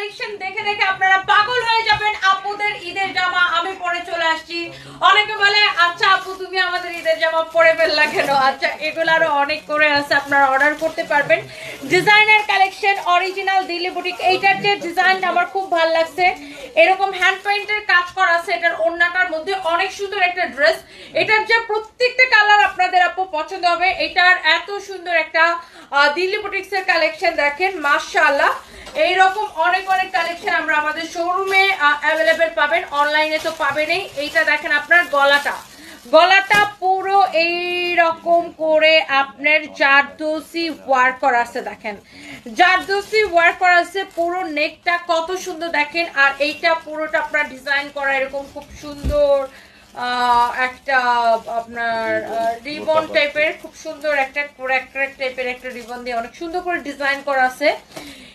Collection দেখে দেখে আপনারা পাগল হয়ে যাবেন। আপুদের ঈদের জামা আমি পরে চলে আসছি। অনেকে বলে আচ্ছা আপু তুমি আমাদের ঈদের জামা পরে ফেললা কেন? আচ্ছা এগুলো আরো অনেক করে আছে, আপনারা অর্ডার করতে পারবেন। Designer collection original Delhi boutique, এইটার যে ডিজাইনটা আমার খুব ভালো লাগছে, এরকম হ্যান্ড পেইন্টের কাজ করা আছে। এটার ওড়নাটার মধ্যে অনেক সুন্দর একটা ড্রেস, এটার যে প্রত্যেকটা কালার আপনাদের আপু পছন্দ হবে। এটার এত সুন্দর একটা দিল্লি বুটিক্স এর কালেকশন দেখেন, মাশাআল্লাহ। এইরকম অনেক অনেক কালেকশন আমরা আমাদের শোরুমে অ্যাভেলেবেল পাবেন, অনলাইনে তো পাবেনই। এইটা দেখেন আপনার গলাটা পুরো এই রকম করে আপনার জারদোসি ওয়ার্ক করা আছে, দেখেন জারদোসি ওয়ার্ক করা আছে। পুরো নেকটা কত সুন্দর দেখেন, আর এইটা পুরোটা আপনার ডিজাইন করা এরকম খুব সুন্দর একটা আপনার রিবন টাইপের, খুব সুন্দর একটা টাইপের একটা রিবন দিয়ে অনেক সুন্দর করে ডিজাইন করা আছে।